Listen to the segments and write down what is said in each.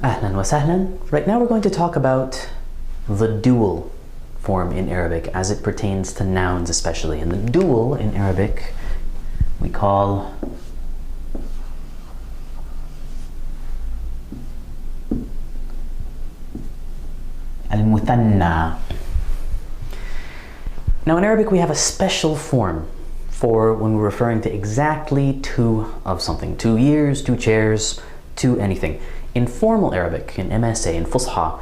Ahlan wa sahlan. Right now we're going to talk about the dual form in Arabic as it pertains to nouns especially. And the dual in Arabic we call al-muthanna. Now in Arabic we have a special form for when we're referring to exactly two of something. 2 years, 2 chairs, 2 anything. In formal Arabic, in MSA, in Fusha,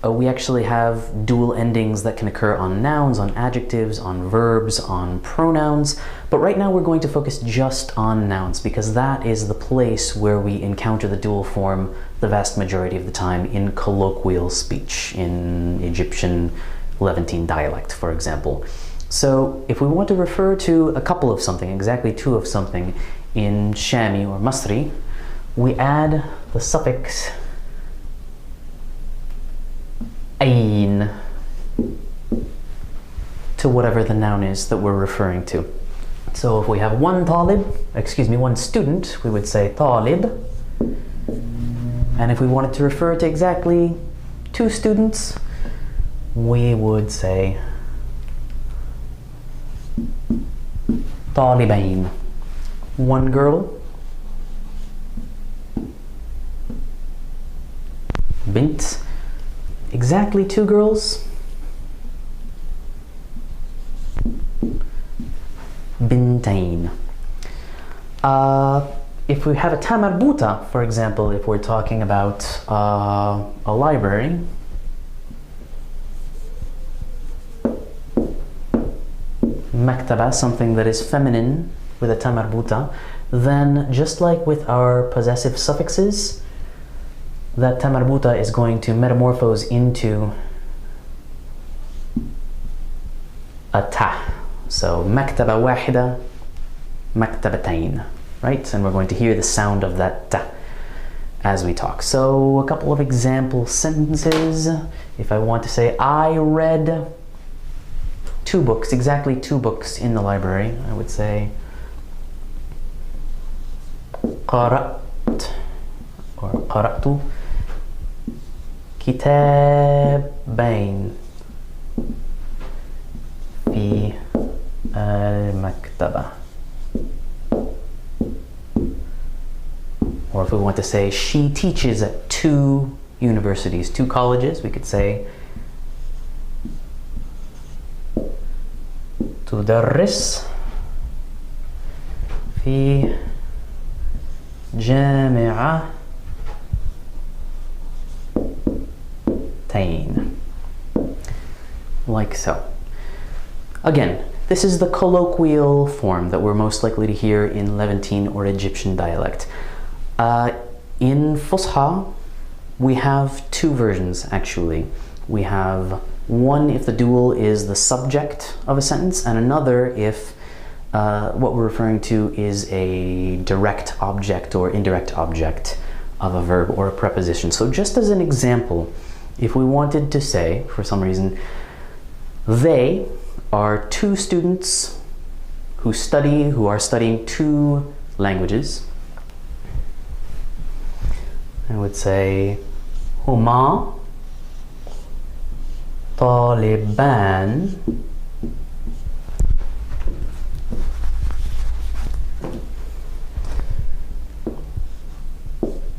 we actually have dual endings that can occur on nouns, on adjectives, on verbs, on pronouns. But right now we're going to focus just on nouns because that is the place where we encounter the dual form the vast majority of the time in colloquial speech, in Egyptian Levantine dialect, for example. So if we want to refer to a couple of something, exactly 2 of something, in Shami or Masri, we add the suffix ayn to whatever the noun is that we're referring to. So if we have one student, we would say talib. And if we wanted to refer to exactly 2 students, we would say talibain. 1 girl, bint. Exactly 2 girls, bintain. If we have a ta marbuta, for example, if we're talking about a library, maktaba, something that is feminine with a ta marbuta, then just like with our possessive suffixes, that ta marbuta is going to metamorphose into a ta. So maktaba wahida, maktabatain, right? And we're going to hear the sound of that ta as we talk. So a couple of example sentences. If I want to say I read 2 books, exactly 2 books in the library, I would say قرأت or قرأت كتابين في المكتبة. Or if we want to say she teaches at 2 universities, 2 colleges, we could say تدرس في جامعة like so. Again, this is the colloquial form that we're most likely to hear in Levantine or Egyptian dialect. In Fusha, we have 2 versions actually. We have one if the dual is the subject of a sentence, and another if what we're referring to is a direct object or indirect object of a verb or a preposition. So just as an example, if we wanted to say, for some reason, they are 2 students who are studying 2 languages, I would say هما طالبان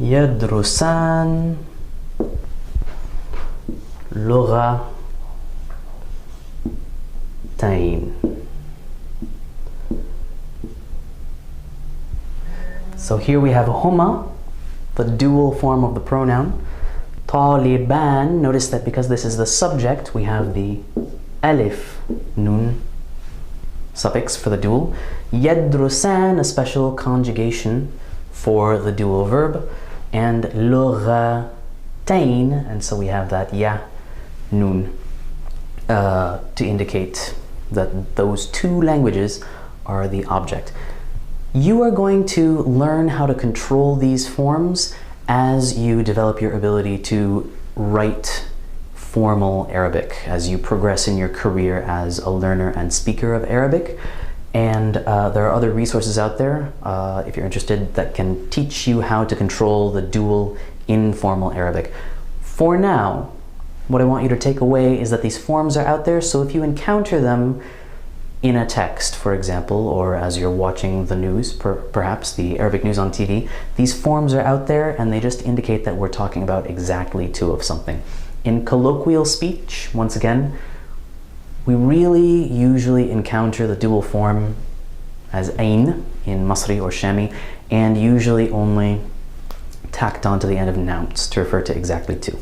يدرسان لغتين. So here we have huma, the dual form of the pronoun. Taliban, notice that because this is the subject, we have the alif nun suffix for the dual. Yadrusan, a special conjugation for the dual verb. And lughatain, and so we have that ya nun to indicate that those 2 languages are the object. You are going to learn how to control these forms as you develop your ability to write formal Arabic, as you progress in your career as a learner and speaker of Arabic. And there are other resources out there, if you're interested, that can teach you how to control the dual informal Arabic. For now, what I want you to take away is that these forms are out there, so if you encounter them in a text, for example, or as you're watching the news, perhaps the Arabic news on TV, these forms are out there and they just indicate that we're talking about exactly two of something. In colloquial speech, once again, we really usually encounter the dual form as ain in Masri or Shami, and usually only tacked onto the end of nouns to refer to exactly two.